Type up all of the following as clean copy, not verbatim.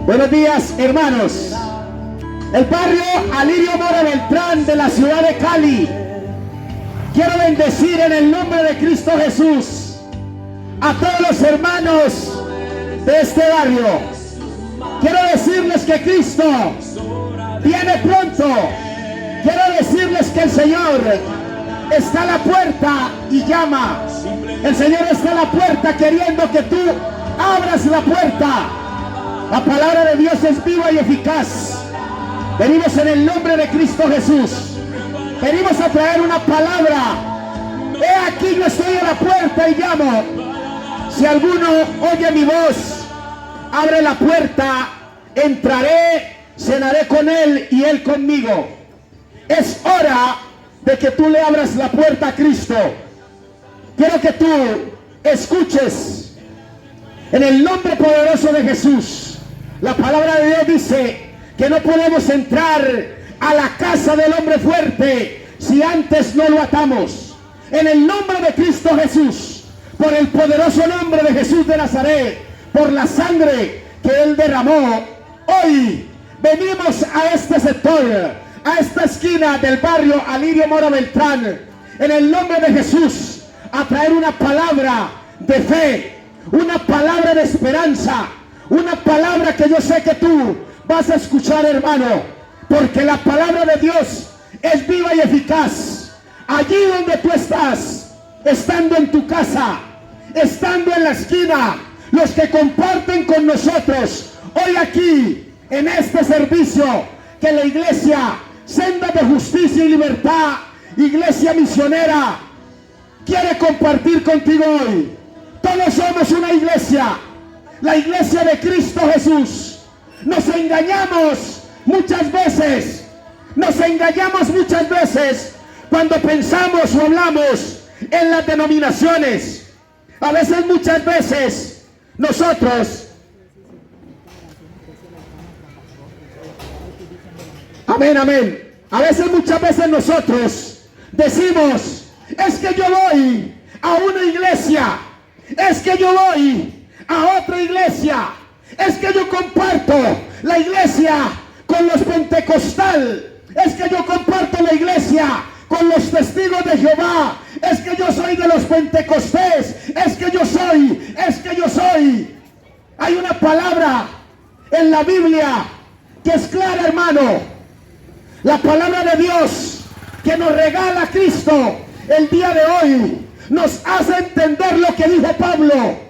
Buenos días, hermanos. El barrio Alirio Mora Beltrán de la ciudad de Cali. Quiero bendecir en el nombre de Cristo Jesús a todos los hermanos de este barrio. Quiero decirles que Cristo viene pronto. Quiero decirles que el Señor está a la puerta y llama. El Señor está a la puerta queriendo que tú abras la puerta. La palabra de Dios es viva y eficaz. Venimos en el nombre de Cristo Jesús. Venimos a traer una palabra. He aquí, yo estoy a la puerta y llamo. Si alguno oye mi voz, abre la puerta, entraré, cenaré con él y él conmigo. Es hora de que tú le abras la puerta a Cristo. Quiero que tú escuches en el nombre poderoso de Jesús. La palabra de Dios dice que no podemos entrar a la casa del hombre fuerte si antes no lo atamos. En el nombre de Cristo Jesús, por el poderoso nombre de Jesús de Nazaret, por la sangre que Él derramó, hoy venimos a este sector, a esta esquina del barrio Alirio Mora Beltrán, en el nombre de Jesús, a traer una palabra de fe, una palabra de esperanza, una palabra que yo sé que tú vas a escuchar, hermano, porque la palabra de Dios es viva y eficaz. Allí donde tú estás, estando en tu casa, estando en la esquina, los que comparten con nosotros hoy aquí en este servicio que la iglesia Senda de Justicia y Libertad, iglesia misionera, quiere compartir contigo hoy. Todos somos una iglesia, la iglesia de Cristo Jesús. Nos engañamos muchas veces cuando pensamos o hablamos en las denominaciones. A veces, muchas veces, nosotros, amén, a veces, muchas veces nosotros decimos, es que yo voy a una iglesia, es que yo voy a otra iglesia, es que yo comparto la iglesia con los pentecostal, es que yo comparto la iglesia con los testigos de Jehová, es que yo soy de los pentecostés, es que yo soy. Hay una palabra en la Biblia que es clara, hermano. La palabra de Dios que nos regala Cristo el día de hoy nos hace entender lo que dijo Pablo.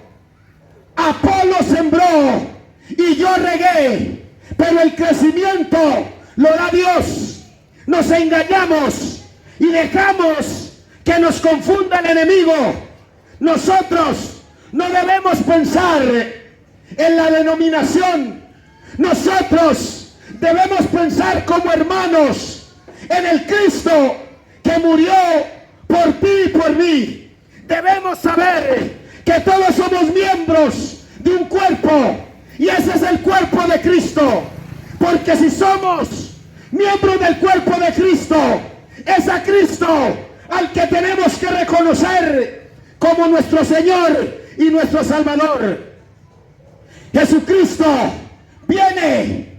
Apolo sembró y yo regué, pero el crecimiento lo da Dios. Nos engañamos y dejamos que nos confunda el enemigo. Nosotros no debemos pensar en la denominación. Nosotros debemos pensar como hermanos en el Cristo que murió por ti y por mí. Debemos saber que todos somos miembros de un cuerpo, y ese es el cuerpo de Cristo. Porque si somos miembros del cuerpo de Cristo, es a Cristo al que tenemos que reconocer como nuestro Señor y nuestro Salvador. Jesucristo viene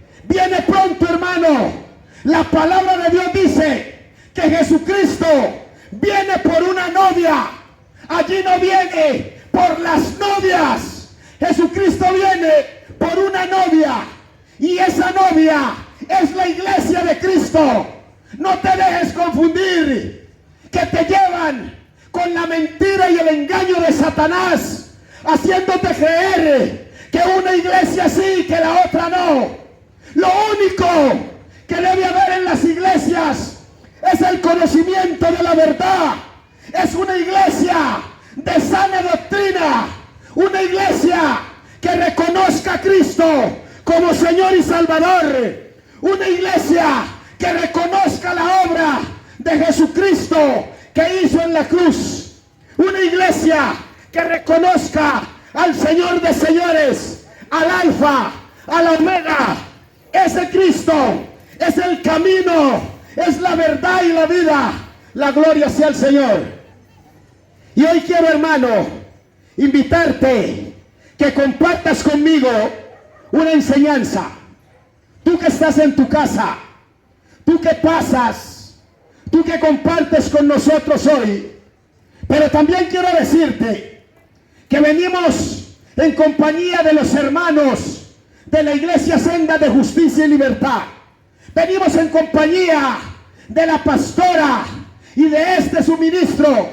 pronto, hermano. La palabra de Dios dice que Jesucristo viene por una novia. Allí no viene por las novias. Jesucristo viene por una novia, y esa novia es la iglesia de Cristo. No te dejes confundir, que te llevan con la mentira y el engaño de Satanás, haciéndote creer que una iglesia sí, que la otra no. Lo único que debe haber en las iglesias es el conocimiento de la verdad. Es una iglesia de sana doctrina, una iglesia que reconozca a Cristo como Señor y Salvador, una iglesia que reconozca la obra de Jesucristo que hizo en la cruz, una iglesia que reconozca al Señor de señores, al Alfa, a la Omega. Ese Cristo es el camino, es la verdad y la vida. La gloria sea al Señor. Y hoy quiero, hermano, invitarte que compartas conmigo una enseñanza. Tú que estás en tu casa, tú que pasas, tú que compartes con nosotros hoy. Pero también quiero decirte que venimos en compañía de los hermanos de la Iglesia Senda de Justicia y Libertad. Venimos en compañía de la pastora y de este suministro.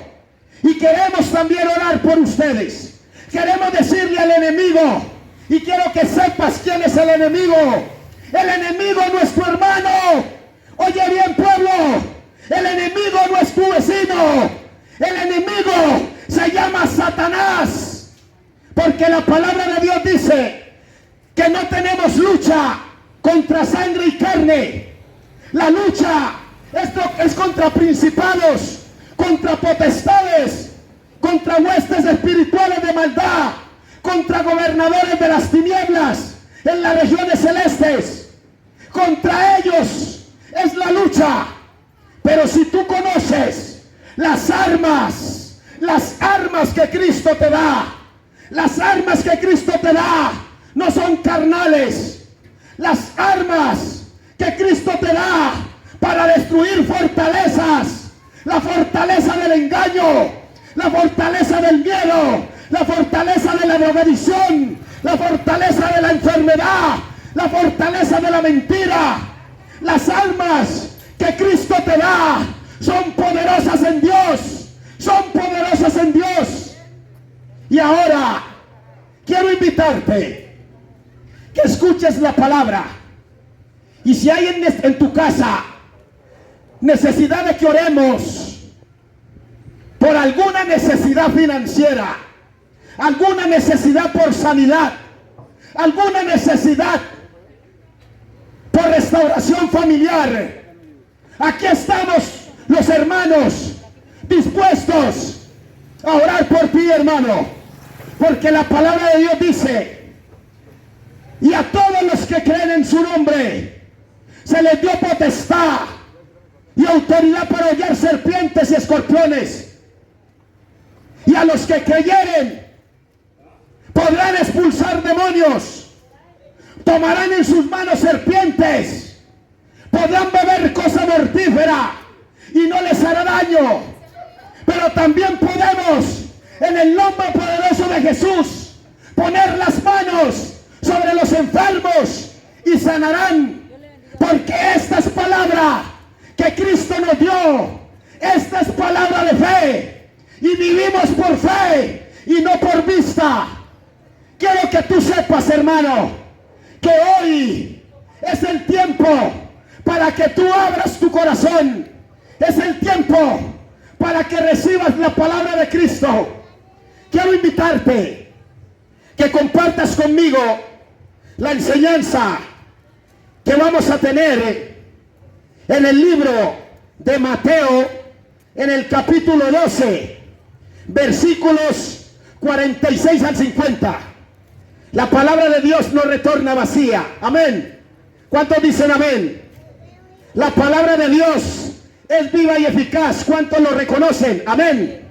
Y queremos también orar por ustedes. Queremos decirle al enemigo, y quiero que sepas quién es el enemigo. El enemigo no es tu hermano. Oye bien, pueblo, el enemigo no es tu vecino. El enemigo se llama Satanás. Porque la palabra de Dios dice que no tenemos lucha contra sangre y carne. La lucha es contra principados, contra potestades, contra huestes espirituales de maldad, contra gobernadores de las tinieblas en las regiones celestes. Contra ellos es la lucha. Pero si tú conoces las armas que Cristo te da, las armas que Cristo te da no son carnales. Las armas que Cristo te da para destruir fortalezas, la fortaleza del engaño, la fortaleza del miedo, la fortaleza de la drogadicción, la fortaleza de la enfermedad, la fortaleza de la mentira. Las armas que Cristo te da son poderosas en Dios, son poderosas en Dios. Y ahora quiero invitarte que escuches la palabra. Y si hay en tu casa necesidad de que oremos por alguna necesidad financiera, alguna necesidad por sanidad, alguna necesidad por restauración familiar, aquí estamos los hermanos dispuestos a orar por ti, hermano. Porque la palabra de Dios dice: y a todos los que creen en su nombre se les dio potestad y autoridad para hollar serpientes y escorpiones. Y a los que creyeren podrán expulsar demonios, tomarán en sus manos serpientes, podrán beber cosa mortífera y no les hará daño. Pero también podemos, en el nombre poderoso de Jesús, poner las manos sobre los enfermos y sanarán. Porque esta es palabra que Cristo nos dio. Esta es palabra de fe. Y vivimos por fe y no por vista. Quiero que tú sepas, hermano, que hoy es el tiempo para que tú abras tu corazón. Es el tiempo para que recibas la palabra de Cristo. Quiero invitarte que compartas conmigo la enseñanza que vamos a tener en el libro de Mateo, en el capítulo 12, versículos 46 al 50. La palabra de Dios no retorna vacía. Amén. ¿Cuántos dicen amén? La palabra de Dios es viva y eficaz. ¿Cuántos lo reconocen? Amén.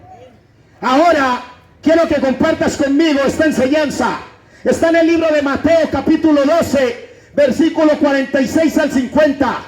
Ahora quiero que compartas conmigo esta enseñanza. Está en el libro de Mateo capítulo 12, versículo 46 al 50.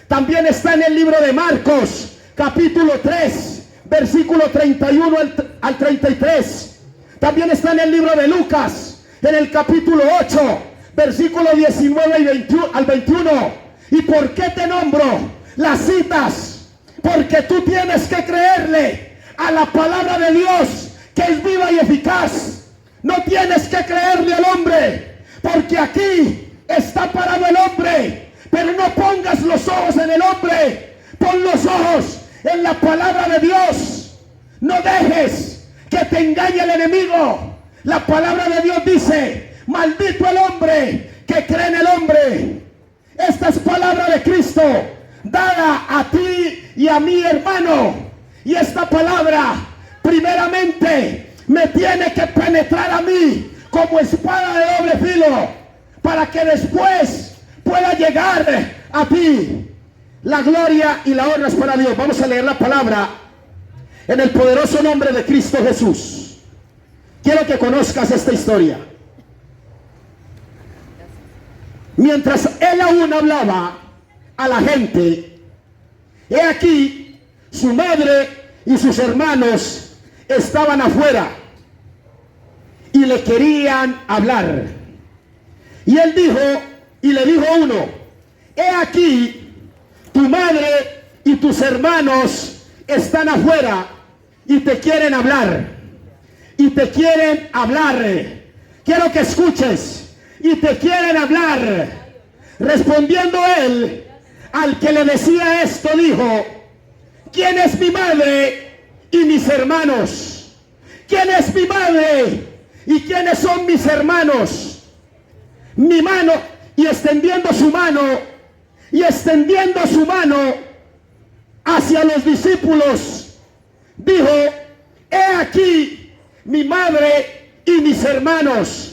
También está en el libro de Marcos capítulo 3, versículo 31 al 33. También está en el libro de Lucas, en el capítulo 8, versículo 19 al 21. ¿Y por qué te nombro las citas? Porque tú tienes que creerle a la palabra de Dios, que es viva y eficaz. No tienes que creerle al hombre, porque aquí está parado el hombre. Pero no pongas los ojos en el hombre, pon los ojos en la palabra de Dios. No dejes que te engañe el enemigo. La palabra de Dios dice: maldito el hombre que cree en el hombre. Esta es palabra de Cristo, dada a ti y a mi hermano. Y esta palabra primeramente me tiene que penetrar a mí como espada de doble filo, para que después pueda llegar a ti. La gloria y la honra es para Dios. Vamos a leer la palabra en el poderoso nombre de Cristo Jesús. Quiero que conozcas esta historia. Mientras él aún hablaba a la gente, he aquí su madre y sus hermanos estaban afuera y le querían hablar. Y él dijo, y le dijo uno: he aquí tu madre y tus hermanos están afuera y te quieren hablar. Y te quieren hablar. Quiero que escuches. Y te quieren hablar. Respondiendo él al que le decía esto, dijo: ¿quién es mi madre y mis hermanos? ¿Quién es mi madre y quiénes son mis hermanos? Mi mano, y extendiendo su mano hacia los discípulos, dijo: he aquí mi madre y mis hermanos.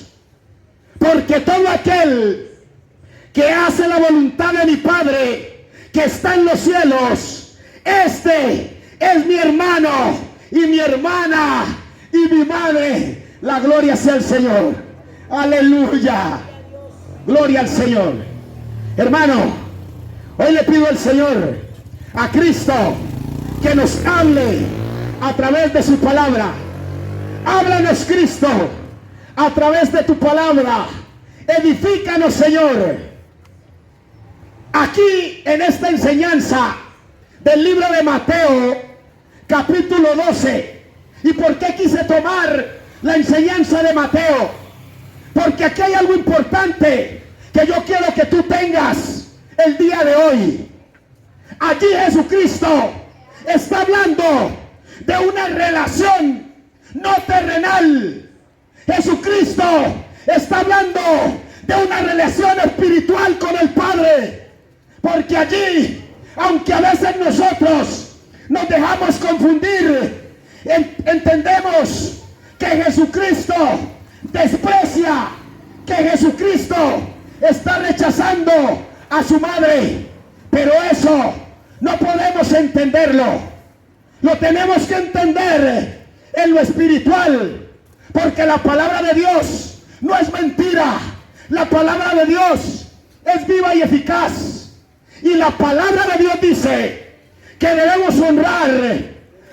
Porque todo aquel que hace la voluntad de mi Padre que está en los cielos, este es mi hermano y mi hermana y mi madre. La gloria sea al Señor. Aleluya. Gloria al Señor. Hermano, hoy le pido al Señor, a Cristo, que nos hable a través de su palabra. Háblanos, Cristo, a través de tu palabra. Edifícanos, Señor. Aquí en esta enseñanza del libro de Mateo, capítulo 12. ¿Y por qué quise tomar la enseñanza de Mateo? Porque aquí hay algo importante que yo quiero que tú tengas el día de hoy. Allí Jesucristo está hablando de una relación no terrenal. Jesucristo está hablando de una relación espiritual con el Padre. Porque allí, aunque a veces nosotros nos dejamos confundir, entendemos que Jesucristo desprecia, que Jesucristo está rechazando a su madre. Pero eso no podemos entenderlo. Lo tenemos que entender en lo espiritual. Porque la palabra de Dios no es mentira. La palabra de Dios es viva y eficaz. Y la palabra de Dios dice que debemos honrar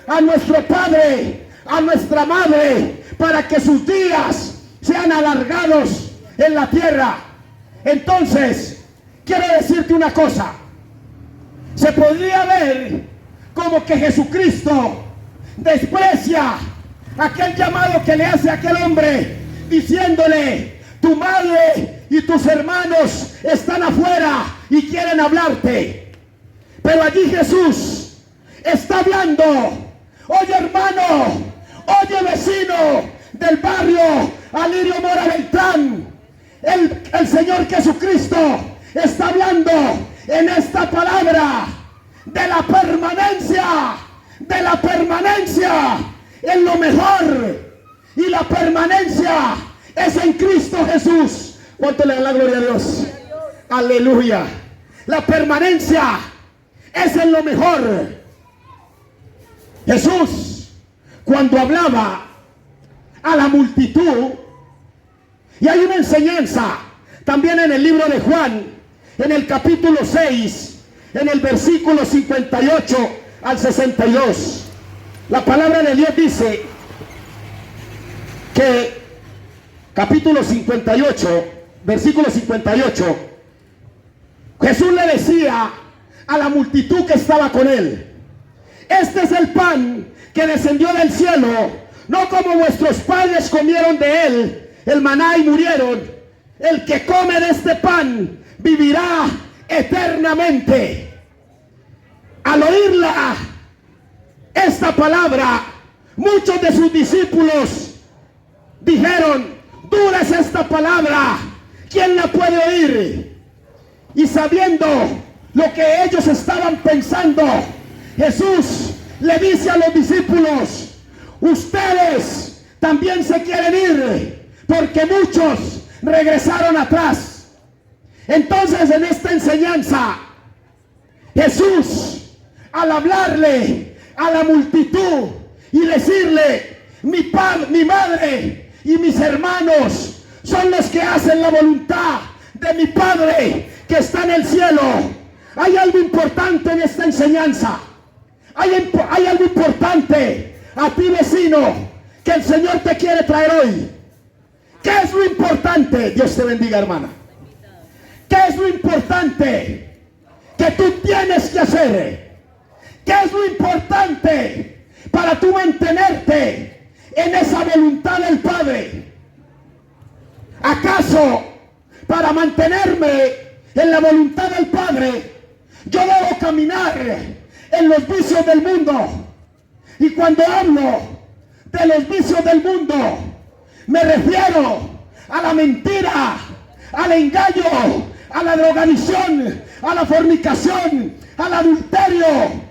a nuestro padre, a nuestra madre, para que sus días sean alargados en la tierra. Entonces, quiero decirte una cosa. Se podría ver como que Jesucristo desprecia aquel llamado que le hace a aquel hombre, diciéndole: tu madre y tus hermanos están afuera y quieren hablarte. Pero allí Jesús está hablando: oye, hermano, oye, vecino del barrio Alirio Mora Beltrán, el Señor Jesucristo está hablando en esta palabra de la permanencia en lo mejor. Y la permanencia es en Cristo Jesús. ¿Cuánto le da la gloria a Dios? Aleluya. La permanencia es en lo mejor. Jesús, cuando hablaba a la multitud, y hay una enseñanza también en el libro de Juan, en el capítulo 6, en el versículo 58 al 62. La palabra de Dios dice que, capítulo 58, versículo 58, Jesús le decía a la multitud que estaba con él: este es el pan que descendió del cielo, no como vuestros padres comieron de él el maná y murieron. El que come de este pan vivirá eternamente. Al oírla esta palabra, muchos de sus discípulos dijeron: dura es esta palabra, ¿quién la puede oír? Y sabiendo lo que ellos estaban pensando, Jesús le dice a los discípulos: ustedes también se quieren ir, porque muchos regresaron atrás. Entonces, en esta enseñanza, Jesús, al hablarle a la multitud y decirle: mi madre y mis hermanos son los que hacen la voluntad de mi Padre que está en el cielo. Hay algo importante en esta enseñanza. Hay algo importante a ti, vecino, que el Señor te quiere traer hoy. ¿Qué es lo importante? Dios te bendiga, hermana. ¿Qué es lo importante que tú tienes que hacer? ¿Qué es lo importante para tú mantenerte en esa voluntad del Padre? ¿Acaso para mantenerme en la voluntad del Padre yo debo caminar en los vicios del mundo? Y cuando hablo de los vicios del mundo, me refiero a la mentira, al engaño, a la drogadicción, a la fornicación, al adulterio.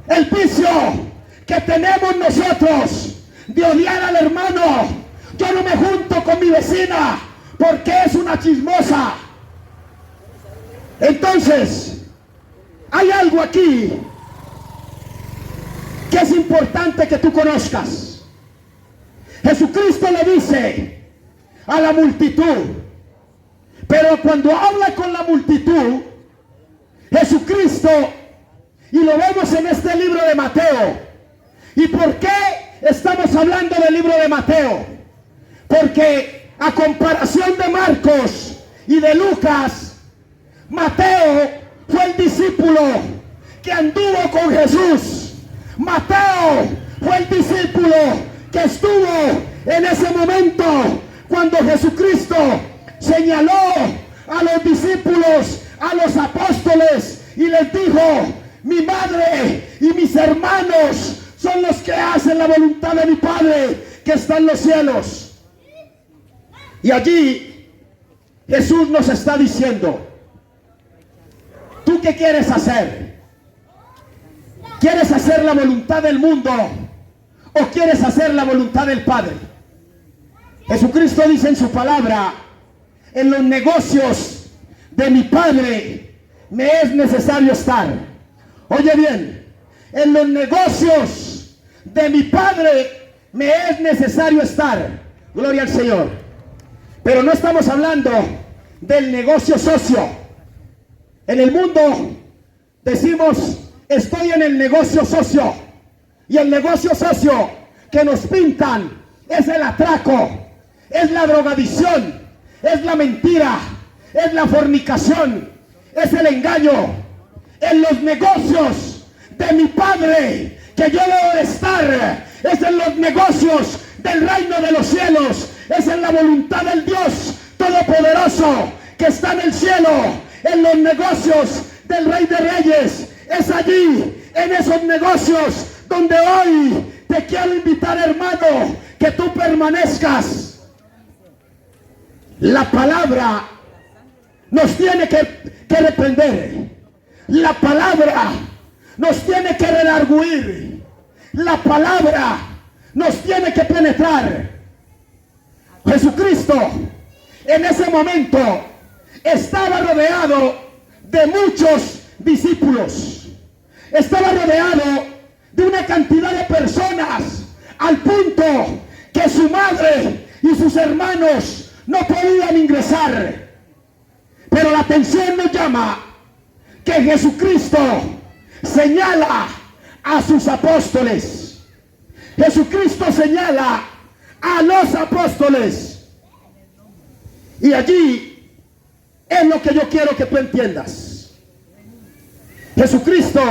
El vicio que tenemos nosotros de odiar al hermano. Yo no me junto con mi vecina porque es una chismosa. Entonces, hay algo aquí que es importante que tú conozcas. Jesucristo le dice a la multitud, pero cuando habla con la multitud, Jesucristo, y lo vemos en este libro de Mateo. ¿Y por qué estamos hablando del libro de Mateo? Porque a comparación de Marcos y de Lucas, Mateo fue el discípulo que anduvo con Jesús. Mateo fue el discípulo que estuvo en ese momento cuando Jesucristo señaló a los discípulos, a los apóstoles, y les dijo: mi madre y mis hermanos son los que hacen la voluntad de mi Padre que está en los cielos. Y allí Jesús nos está diciendo: ¿tú qué quieres hacer? ¿Quieres hacer la voluntad del mundo o quieres hacer la voluntad del Padre? Jesucristo dice en su palabra: en los negocios de mi Padre me es necesario estar. Oye bien, en los negocios de mi Padre me es necesario estar. Gloria al Señor. Pero no estamos hablando del negocio socio. En el mundo decimos: estoy en el negocio socio. Y el negocio socio que nos pintan es el atraco, es la drogadicción, es la mentira, es la fornicación, es el engaño. En los negocios de mi Padre que yo debo de estar es en los negocios del reino de los cielos, es en la voluntad del Dios Todopoderoso que está en el cielo, en los negocios del Rey de Reyes. Es allí, en esos negocios, donde hoy te quiero invitar, hermano, que tú permanezcas. La palabra nos tiene que reprender. La palabra nos tiene que redarguir. La palabra nos tiene que penetrar. Jesucristo en ese momento estaba rodeado de muchos discípulos. Estaba rodeado de una cantidad de personas, al punto que su madre y sus hermanos no podían ingresar. Pero la atención nos llama que Jesucristo señala a sus apóstoles. Jesucristo señala a los apóstoles. Y allí es lo que yo quiero que tú entiendas. Jesucristo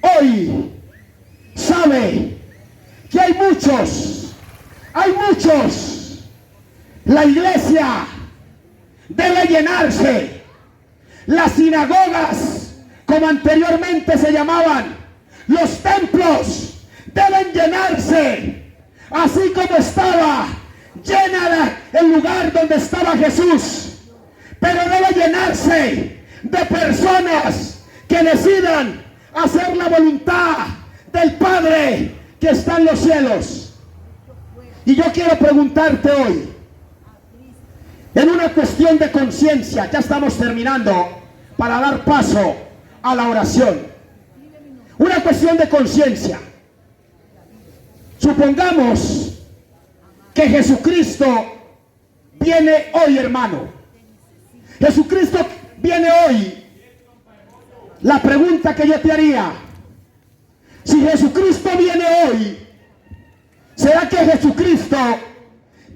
hoy sabe que hay muchos. La iglesia debe llenarse. Las sinagogas, como anteriormente se llamaban, los templos deben llenarse, así como estaba llena el lugar donde estaba Jesús. Pero debe llenarse de personas que decidan hacer la voluntad del Padre que está en los cielos. Y yo quiero preguntarte hoy, en una cuestión de conciencia, ya estamos terminando para dar paso a la oración. Una cuestión de conciencia. Supongamos que Jesucristo viene hoy, hermano. Jesucristo viene hoy. La pregunta que yo te haría, si Jesucristo viene hoy, ¿será que Jesucristo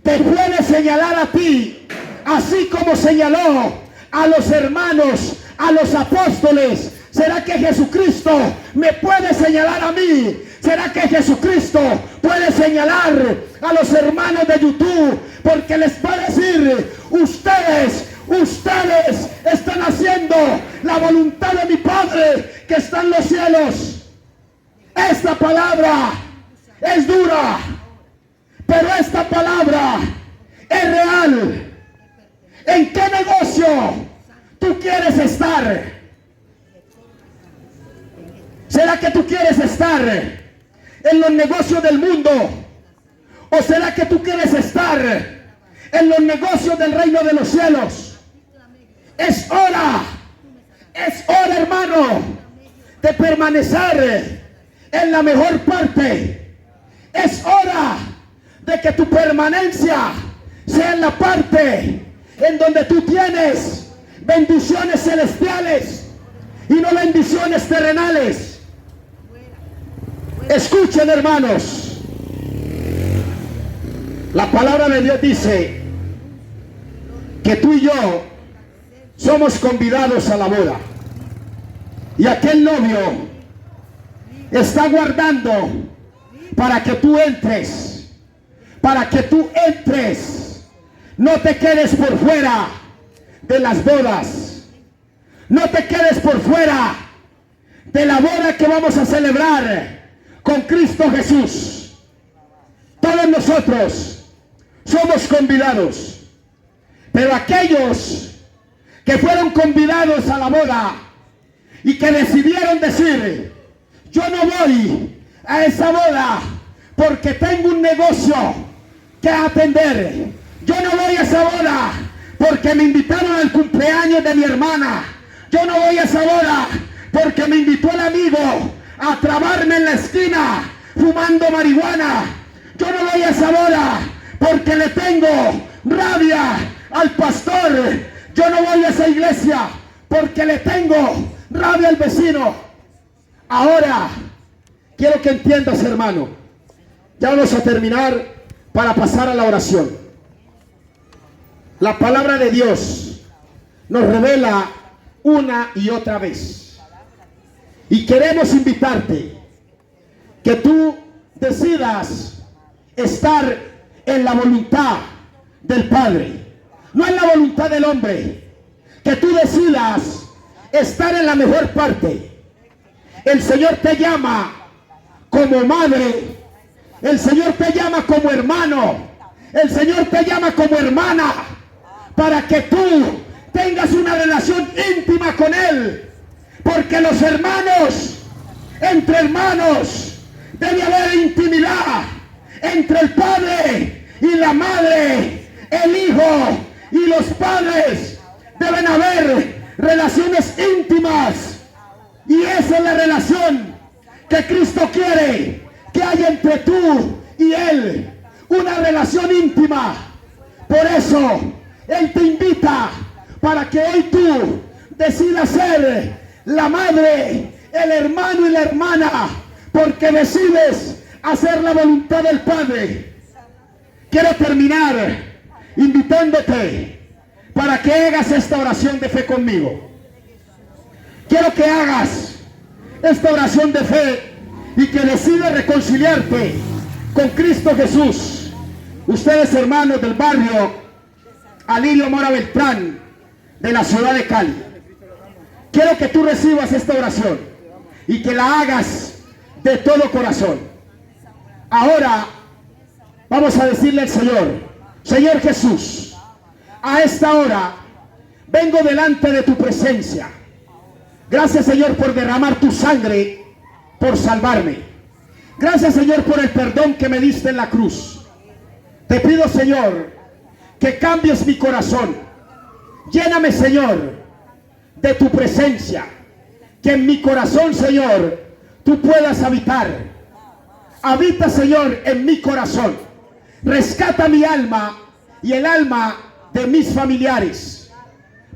te puede señalar a ti, así como señaló a los hermanos, a los apóstoles? ¿Será que Jesucristo me puede señalar a mí? ¿Será que Jesucristo puede señalar a los hermanos de YouTube? Porque les va a decir, ustedes están haciendo la voluntad de mi Padre que está en los cielos. Esta palabra es dura, pero esta palabra es real. ¿En qué negocio tú quieres estar? ¿Será que tú quieres estar en los negocios del mundo? ¿O será que tú quieres estar en los negocios del reino de los cielos? Es hora, hermano, de permanecer en la mejor parte. Es hora de que tu permanencia sea en la parte en donde tú tienes bendiciones celestiales y no bendiciones terrenales. Escuchen, hermanos, la palabra de Dios dice que tú y yo somos convidados a la boda, y aquel novio está guardando para que tú entres, no te quedes por fuera de las bodas, no te quedes por fuera de la boda que vamos a celebrar con Cristo Jesús. Todos nosotros somos convidados, pero aquellos que fueron convidados a la boda y que decidieron decir, yo no voy a esa boda porque tengo un negocio que atender, yo no voy a esa boda porque me invitaron al cumpleaños de mi hermana, yo no voy a esa boda porque me invitó el amigo a trabarme en la esquina fumando marihuana, yo no voy a esa boda porque le tengo rabia al pastor, yo no voy a esa iglesia porque le tengo rabia al vecino. Ahora, quiero que entiendas, hermano, ya vamos a terminar para pasar a la oración. La palabra de Dios nos revela una y otra vez. Y queremos invitarte que tú decidas estar en la voluntad del Padre, no en la voluntad del hombre. Que tú decidas estar en la mejor parte. El Señor te llama como madre, el Señor te llama como hermano, el Señor te llama como hermana, para que tú tengas una relación íntima con Él. Porque los hermanos, entre hermanos, debe haber intimidad. Entre el padre y la madre, el hijo y los padres, deben haber relaciones íntimas. Y esa es la relación que Cristo quiere que haya entre tú y Él. Una relación íntima. Por eso Él te invita para que hoy tú decidas ser la madre, el hermano y la hermana, porque decides hacer la voluntad del Padre. Quiero terminar invitándote para que hagas esta oración de fe conmigo. Quiero que hagas esta oración de fe y que decidas reconciliarte con Cristo Jesús. Ustedes, hermanos del barrio Alirio Mora Beltrán, de la ciudad de Cali, quiero que tú recibas esta oración y que la hagas de todo corazón. Ahora vamos a decirle al Señor: Señor Jesús, a esta hora vengo delante de tu presencia. Gracias, Señor, por derramar tu sangre por salvarme. Gracias, Señor, por el perdón que me diste en la cruz. Te pido, Señor, que cambies mi corazón. Lléname, Señor, de tu presencia. Que en mi corazón, Señor, tú puedas habitar. Habita, Señor, en mi corazón. Rescata mi alma y el alma de mis familiares,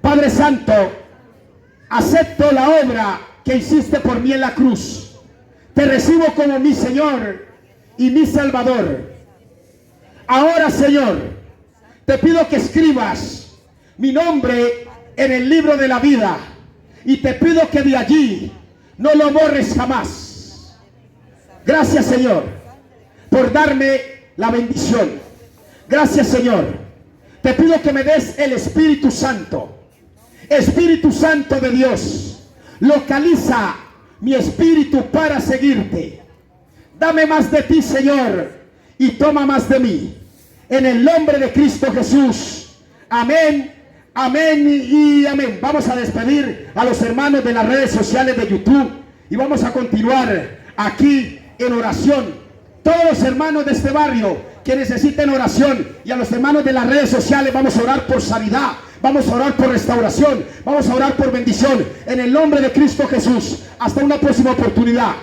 Padre Santo, acepto la obra que hiciste por mí en la cruz. Te recibo como mi Señor y mi Salvador. Ahora, Señor, te pido que escribas mi nombre en el libro de la vida y te pido que de allí no lo borres jamás. Gracias, Señor, por darme la bendición. Gracias, Señor. Te pido que me des el Espíritu Santo. Espíritu Santo de Dios, localiza mi espíritu para seguirte. Dame más de ti, Señor, y toma más de mí. En el nombre de Cristo Jesús. Amén, amén y amén. Vamos a despedir a los hermanos de las redes sociales de YouTube y vamos a continuar aquí en oración. Todos los hermanos de este barrio que necesiten oración y a los hermanos de las redes sociales, vamos a orar por sanidad. Vamos a orar por restauración. Vamos a orar por bendición. En el nombre de Cristo Jesús. Hasta una próxima oportunidad.